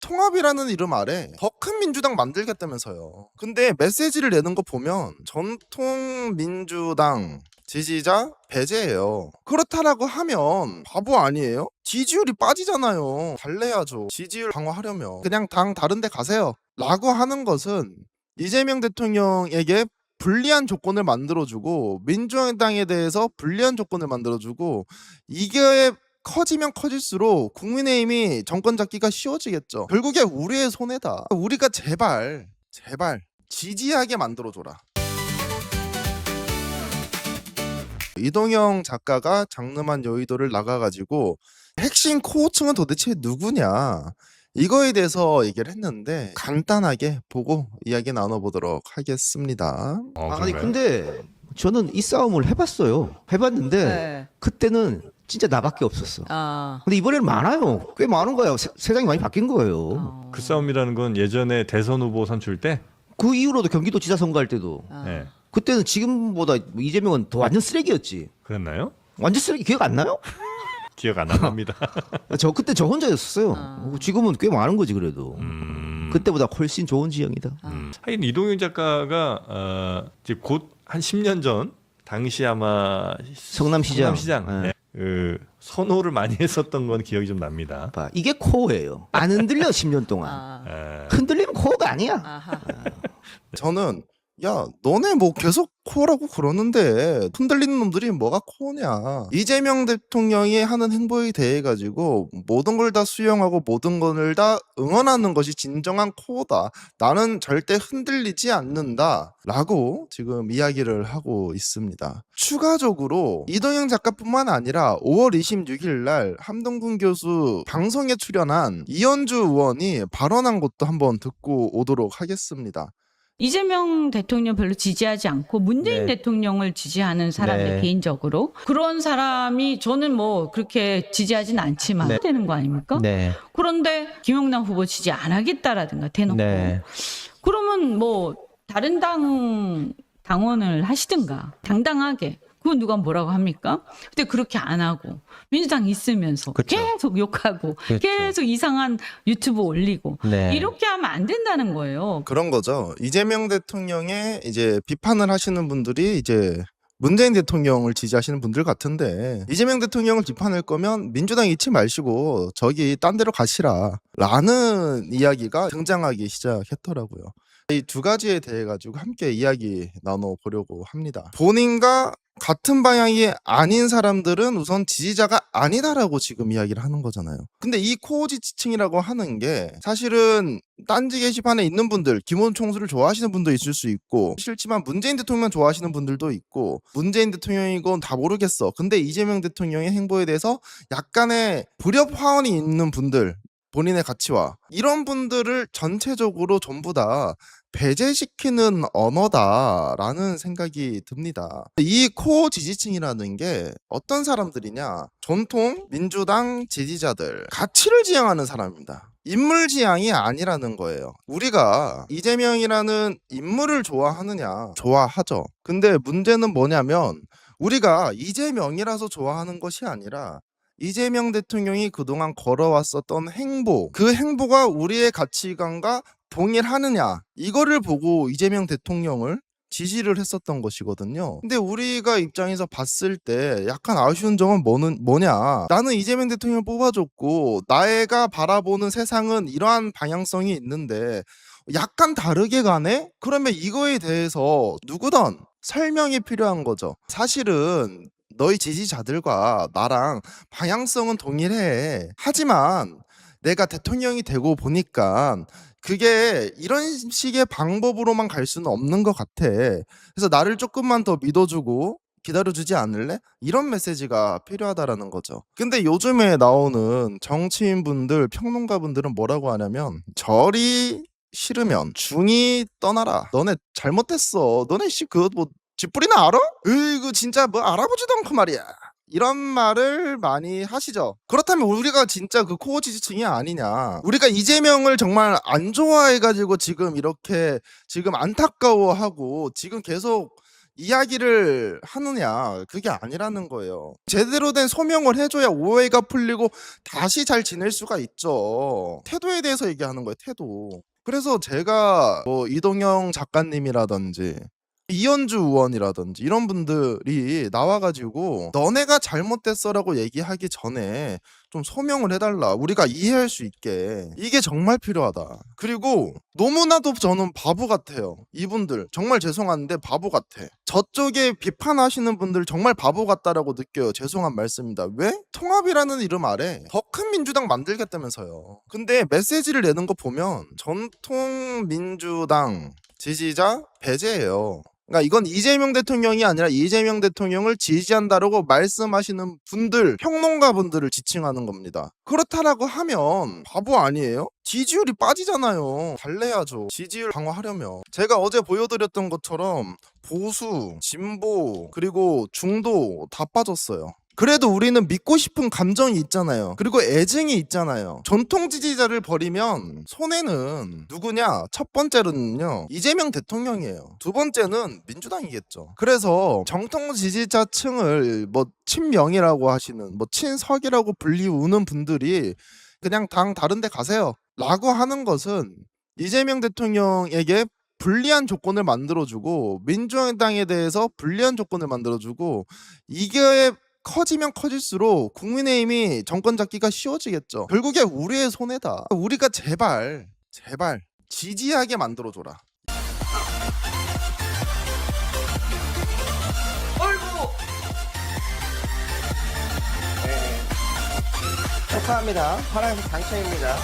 통합이라는 이름 아래 더 큰 민주당 만들겠다면서요. 근데 메시지를 내는 거 보면 전통 민주당 지지자 배제예요. 그렇다라고 하면 바보 아니에요? 지지율이 빠지잖아요. 달래야죠. 지지율 강화하려면 그냥 당 다른 데 가세요 라고 하는 것은 이재명 대통령에게 불리한 조건을 만들어주고 민주당에 대해서 불리한 조건을 만들어주고 이게 커지면 커질수록 국민의힘이 정권 잡기가 쉬워지겠죠. 결국에 우리의 손해다. 우리가 제발 지지하게 만들어줘라. 이동영 작가가 장름한 여의도를 나가가지고 핵심 코어층은 도대체 누구냐 이거에 대해서 얘기를 했는데 간단하게 보고 이야기 나눠보도록 하겠습니다. 아니 근데 저는 이 싸움을 해봤어요. 해봤는데 네. 그때는 진짜 나밖에 없었어. 아. 근데 이번에는 많아요. 꽤 많은 거예요. 세상이 많이 바뀐 거예요. 그 싸움이라는 건 예전에 대선 후보 선출 때 그 이후로도 경기도지사 선거할 때도 네. 그때는 지금보다 이재명은 더 완전 쓰레기였지. 그랬나요? 완전 쓰레기 기억 안 나요? 기억 안 납니다. 그때 저 혼자였었어요. 지금은 꽤 많은 거지 그래도. 그때보다 훨씬 좋은 지형이다. 하긴 이동영 작가가 이제 곧 한 10년 전 당시 아마 성남시장. 네. 그 선호를 많이 했었던 건 기억이 좀 납니다. 봐, 이게 코어예요. 안 흔들려 10년 동안. 흔들리면 코어가 아니야. 아하. 저는 야 너네 뭐 계속 코어라고 그러는데 흔들리는 놈들이 뭐가 코어냐. 이재명 대통령이 하는 행보에 대해 가지고 모든 걸 다 수용하고 모든 걸 다 응원하는 것이 진정한 코어다. 나는 절대 흔들리지 않는다 라고 지금 이야기를 하고 있습니다. 추가적으로 이동영 작가뿐만 아니라 5월 26일 날 함동군 교수 방송에 출연한 이현주 의원이 발언한 것도 한번 듣고 오도록 하겠습니다. 이재명 대통령 별로 지지하지 않고 문재인 네. 대통령을 지지하는 사람들 네. 개인적으로 그런 사람이 저는 뭐 그렇게 지지하진 않지만 네. 되는 거 아닙니까? 네. 그런데 김영남 후보 지지 안 하겠다라든가 대놓고 네. 그러면 뭐 다른 당 당원을 하시든가 당당하게 그건 누가 뭐라고 합니까? 근데 그렇게 안 하고 민주당 있으면서 그쵸. 계속 욕하고 그쵸. 계속 이상한 유튜브 올리고 네. 이렇게 하면 안 된다는 거예요. 그런 거죠. 이재명 대통령의 이제 비판을 하시는 분들이 이제 문재인 대통령을 지지하시는 분들 같은데 이재명 대통령을 비판할 거면 민주당 잊지 마시고 저기 딴 데로 가시라 라는 이야기가 등장하기 시작했더라고요. 이 두 가지에 대해 가지고 함께 이야기 나눠보려고 합니다. 본인과 같은 방향이 아닌 사람들은 우선 지지자가 아니다라고 지금 이야기를 하는 거잖아요. 근데 이 코어 지지층이라고 하는 게 사실은 딴지 게시판에 있는 분들, 김원 총수를 좋아하시는 분도 있을 수 있고 싫지만 문재인 대통령 좋아하시는 분들도 있고 문재인 대통령이건 다 모르겠어. 근데 이재명 대통령의 행보에 대해서 약간의 불협 화원이 있는 분들, 본인의 가치와 이런 분들을 전체적으로 전부 다 배제시키는 언어다라는 생각이 듭니다. 이 코어 지지층이라는 게 어떤 사람들이냐? 전통 민주당 지지자들, 가치를 지향하는 사람입니다. 인물 지향이 아니라는 거예요. 우리가 이재명이라는 인물을 좋아하느냐? 좋아하죠. 근데 문제는 뭐냐면 우리가 이재명이라서 좋아하는 것이 아니라 이재명 대통령이 그동안 걸어왔었던 행보, 그 행보가 우리의 가치관과 동일하느냐 이거를 보고 이재명 대통령을 지지를 했었던 것이거든요. 근데 우리가 입장에서 봤을 때 약간 아쉬운 점은 뭐냐? 나는 이재명 대통령을 뽑아줬고 나애가 바라보는 세상은 이러한 방향성이 있는데 약간 다르게 가네? 그러면 이거에 대해서 누구든 설명이 필요한 거죠. 사실은 너희 지지자들과 나랑 방향성은 동일해. 하지만 내가 대통령이 되고 보니까 그게 이런 식의 방법으로만 갈 수는 없는 것 같아. 그래서 나를 조금만 더 믿어주고 기다려주지 않을래? 이런 메시지가 필요하다라는 거죠. 근데 요즘에 나오는 정치인분들, 평론가분들은 뭐라고 하냐면 절이 싫으면 중이 떠나라. 너네 잘못했어. 너네 뭐 쥐뿌리나 알아? 으이구 진짜 뭐 알아보지도 않고 말이야. 이런 말을 많이 하시죠. 그렇다면 우리가 진짜 그 코어 지지층이 아니냐. 우리가 이재명을 정말 안 좋아해가지고 지금 이렇게 지금 안타까워하고 지금 계속 이야기를 하느냐 그게 아니라는 거예요. 제대로 된 소명을 해줘야 오해가 풀리고 다시 잘 지낼 수가 있죠. 태도에 대해서 얘기하는 거예요. 태도. 그래서 제가 뭐 이동영 작가님이라든지 이현주 의원이라든지 이런 분들이 나와가지고 너네가 잘못됐어라고 얘기하기 전에 좀 소명을 해달라. 우리가 이해할 수 있게. 이게 정말 필요하다. 그리고 너무나도 저는 바보 같아요. 이분들 정말 죄송한데 바보 같아. 저쪽에 비판하시는 분들 정말 바보 같다라고 느껴요. 죄송한 말씀입니다. 왜? 통합이라는 이름 아래 더 큰 민주당 만들겠다면서요. 근데 메시지를 내는 거 보면 전통 민주당 지지자 배제예요. 그러니까 이건 이재명 대통령이 아니라 이재명 대통령을 지지한다라고 말씀하시는 분들, 평론가 분들을 지칭하는 겁니다. 그렇다라고 하면 바보 아니에요? 지지율이 빠지잖아요. 달래야죠. 지지율 강화하려면. 제가 어제 보여드렸던 것처럼 보수, 진보, 그리고 중도 다 빠졌어요. 그래도 우리는 믿고 싶은 감정이 있잖아요. 그리고 애증이 있잖아요. 전통 지지자를 버리면 손해는 누구냐? 첫 번째로는요, 이재명 대통령이에요. 두 번째는 민주당이겠죠. 그래서 정통 지지자층을 뭐 친명이라고 하시는, 뭐 친석이라고 불리우는 분들이 그냥 당 다른 데 가세요 라고 하는 것은 이재명 대통령에게 불리한 조건을 만들어주고 민주당에 대해서 불리한 조건을 만들어주고, 이게 커지면 커질수록 국민의힘이 정권 잡기가 쉬워지겠죠. 결국에 우리의 손해다. 우리가 제발 지지하게 만들어줘라. 축하합니다. 파란색 당첨입니다.